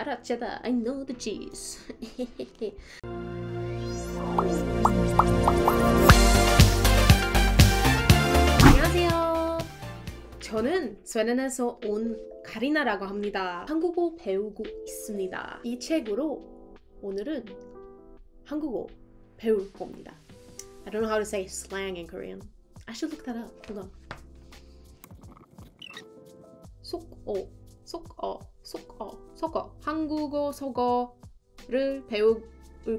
sriracha, I know the cheese. 안녕하세요. 저는 스웨덴에서 온 카리나라고 합니다. 한국어 배우고 있습니다. 이 책으로 오늘은 한국어 배울 겁니다. I don't know how to say slang in Korean. I should look that up. Hold on. 속어. 한국어 속어를 배울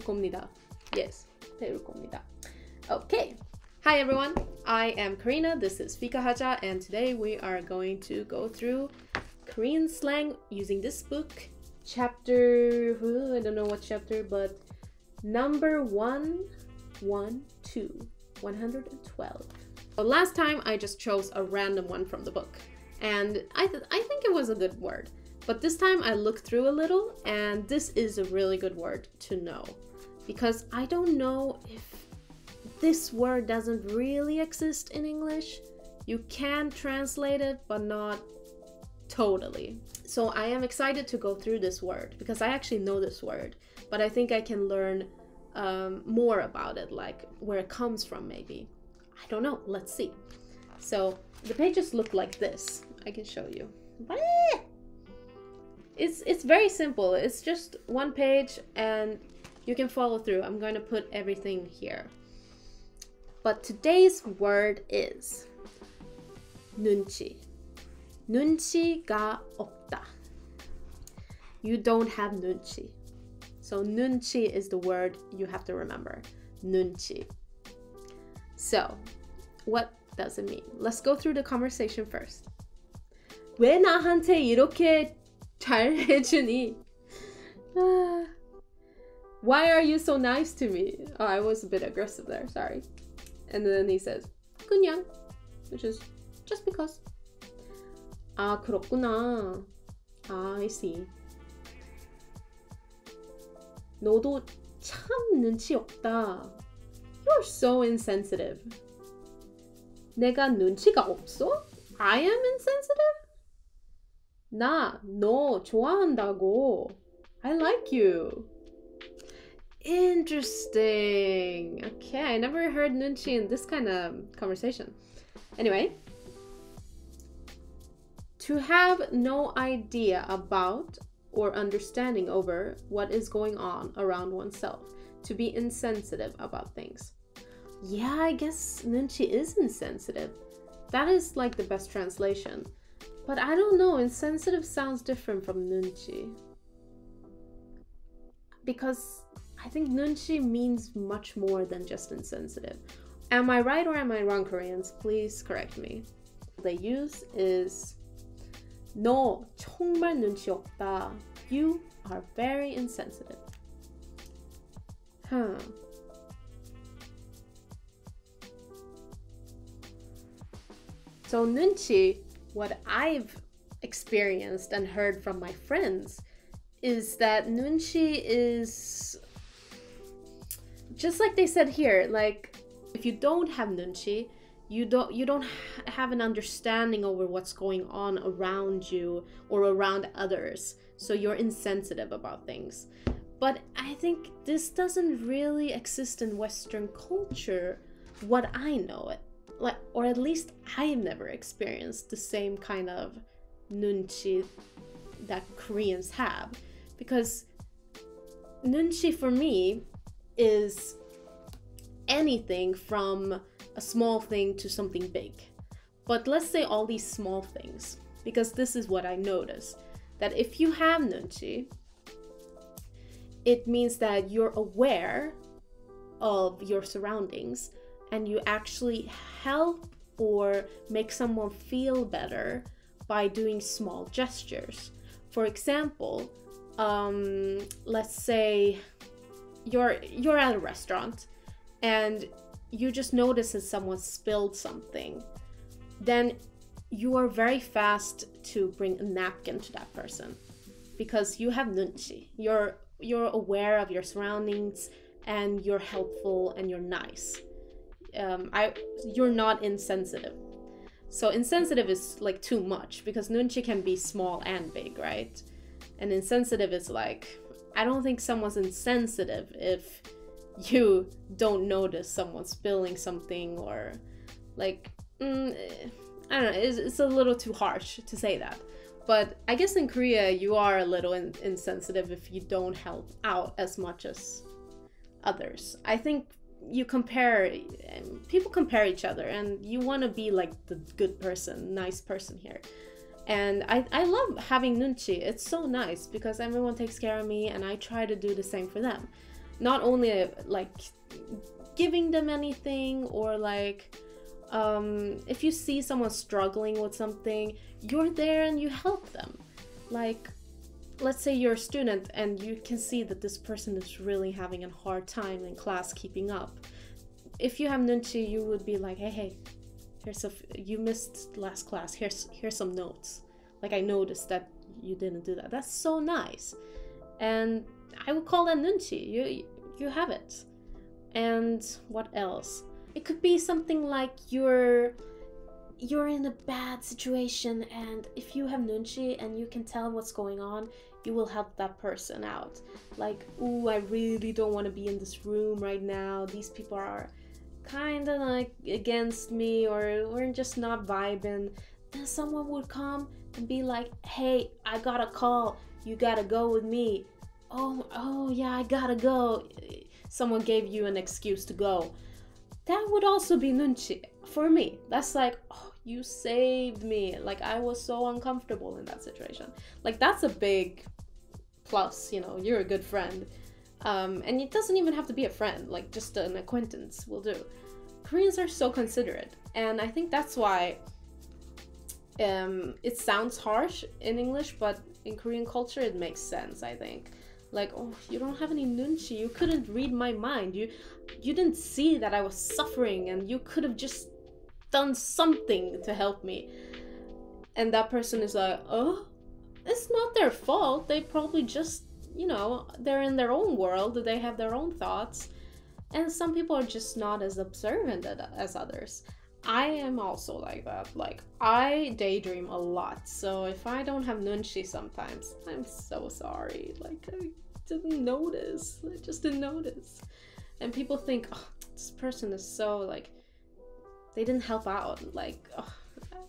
겁니다. Yes, 배울 겁니다. Okay. Hi everyone. I am Karina. This is Fikahaja, and today we are going to go through Korean slang using this book. Chapter, I don't know what chapter, but number 112. So last time I just chose a random one from the book, and I think it was a good word. But this time I looked through a little, and this is a really good word to know, because I don't know if this word doesn't really exist in English. You can translate it, but not totally. So I am excited to go through this word, because I actually know this word, but I think I can learn more about it, like where it comes from maybe. I don't know, let's see. So the pages look like this. I can show you. It's very simple. It's just one page and you can follow through. I'm going to put everything here. But today's word is 눈치. 눈치가 없다. You don't have 눈치. So 눈치 is the word you have to remember. 눈치. So what does it mean? Let's go through the conversation first. 왜 나한테 이렇게 잘 해주니? Why are you so nice to me? Oh, I was a bit aggressive there, sorry. And then he says, 그냥, which is just because. 아, 그렇구나. 아, I see. 너도 참 눈치 없다. You're so insensitive. 내가 눈치가 없어? I am insensitive? 나 너 좋아한다고. I like you. Interesting. Okay, I never heard 눈치 in this kind of conversation. Anyway, to have no idea about or understanding over what is going on around oneself. To be insensitive about things. Yeah, I guess 눈치 is insensitive. That is like the best translation. But I don't know, insensitive sounds different from 눈치. Because I think 눈치 means much more than just insensitive. Am I right or am I wrong, Koreans? Please correct me. What they use is 너 정말 눈치 없다. You are very insensitive. So 눈치, what I've experienced and heard from my friends is that 눈치 is just like they said here, like if you don't have 눈치, you don't have an understanding over what's going on around you or around others, so you're insensitive about things. But I think this doesn't really exist in Western culture, what I know it. Like, or at least I've never experienced the same kind of 눈치 that Koreans have. Because 눈치 for me is anything from a small thing to something big. But let's say all these small things, because this is what I noticed, that if you have 눈치, it means that you're aware of your surroundings and you actually help or make someone feel better by doing small gestures. For example, let's say you're at a restaurant and you just notice that someone spilled something. Then you are very fast to bring a napkin to that person because you have 눈치. You're aware of your surroundings and you're helpful and you're nice. You're not insensitive. So insensitive is like too much because 눈치 can be small and big, right? And insensitive is like, I don't think someone's insensitive if you don't notice someone spilling something, or like, I don't know, it's a little too harsh to say that. But I guess in Korea, you are a little insensitive if you don't help out as much as others. I think people compare each other, and you want to be like the good person, nice person here. And I love having nunchi. It's so nice because everyone takes care of me, and I try to do the same for them. Not only like giving them anything, or like if you see someone struggling with something, you're there and you help them. Like, let's say you're a student and you can see that this person is really having a hard time in class keeping up. If you have nunchi, you would be like, hey, you missed last class, here's some notes. Like, I noticed that you didn't do that. That's so nice. And I would call that nunchi. You have it. And what else? It could be something like you're in a bad situation, and if you have nunchi and you can tell what's going on, you will help that person out. Like, ooh, I really don't want to be in this room right now. These people are kind of like against me, or we're just not vibing. Then someone would come and be like, hey, I got a call. You gotta go with me. Oh yeah, I gotta go. Someone gave you an excuse to go. That would also be nunchi for me. That's like, oh, you saved me. Like, I was so uncomfortable in that situation. Like, that's a big plus, you know, you're a good friend. And it doesn't even have to be a friend, like just an acquaintance will do. Koreans are so considerate, and I think that's why it sounds harsh in English, but in Korean culture it makes sense, I think. Like, oh, you don't have any nunchi, you couldn't read my mind, you didn't see that I was suffering, and you could have just done something to help me. And that person is like, oh, it's not their fault, they probably just, you know, they're in their own world, they have their own thoughts. And some people are just not as observant as others. I am also like that. Like, I daydream a lot, so if I don't have nunchi sometimes, I'm so sorry. Like, I didn't notice. I just didn't notice. And people think, oh, this person is so, like, they didn't help out. Like, oh.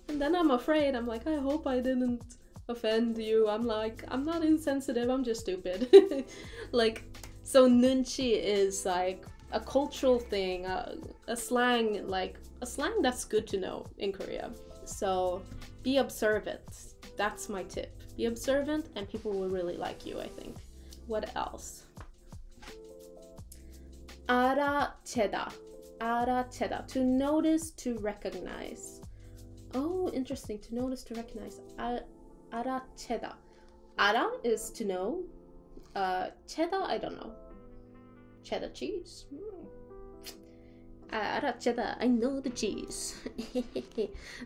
And then I'm afraid. I'm like, I hope I didn't offend you. I'm like, I'm not insensitive, I'm just stupid. Like, so nunchi is like a cultural thing, a slang, like a slang that's good to know in Korea. So be observant. That's my tip. Be observant and people will really like you, I think. What else? 알아채다. 알아채다. To notice, to recognize. Oh, interesting. To notice, to recognize. 알아채다. 알아 is to know. cheddar, I don't know. Cheddar cheese. 알아채다. I know the cheese.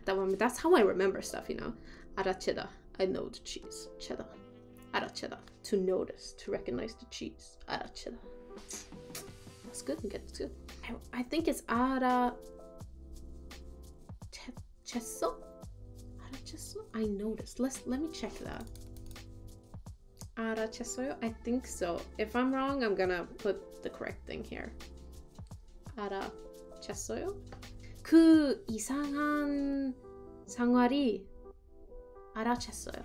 That's how I remember stuff, you know. 알아채다. I know the cheese. Cheddar. 알아채다. To notice, to recognize the cheese. 알아채다. That's good. That's good. I think it's 알아챘어? 알아챘어? I noticed. Let me check that. 알아챘어요? I think so. If I'm wrong, I'm gonna put the correct thing here. 알아챘어요? 그 이상한 생활이 알아챘어요.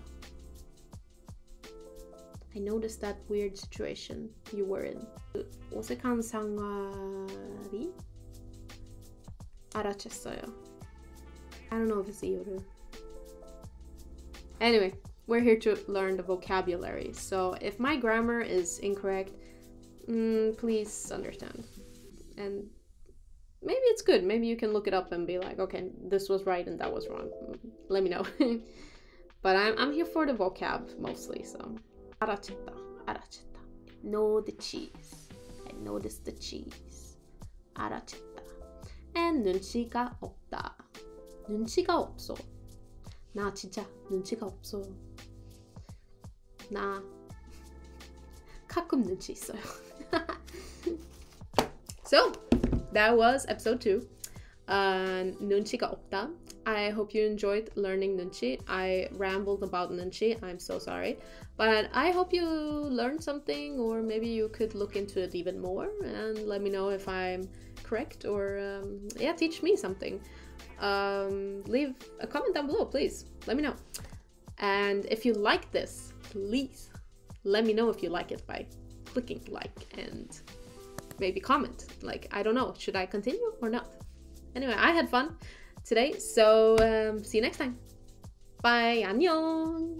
I noticed that weird situation you were in. 그 어색한 생활이 알아챘어요. I don't know if it's 이유를. Anyway, we're here to learn the vocabulary. So if my grammar is incorrect, please understand. And maybe it's good. Maybe you can look it up and be like, okay, this was right and that was wrong. Let me know. But I'm here for the vocab mostly, so. 알아챘다. 알아챘다. Know the cheese. I noticed the cheese. 알아챘다. And 눈치가 없다. 눈치가 없어. 나 진짜 눈치가 없어. 나 가끔 눈치 있어요. So, that was episode 2. 눈치가 없다. I hope you enjoyed learning Nunchi. I rambled about Nunchi, I'm so sorry. But I hope you learned something, or maybe you could look into it even more and let me know if I'm correct, or yeah, teach me something. Leave a comment down below, please. Let me know. And if you like this, please let me know if you like it by clicking like and maybe comment. Like, I don't know, should I continue or not? Anyway, I had fun today, so see you next time. Bye, 안녕.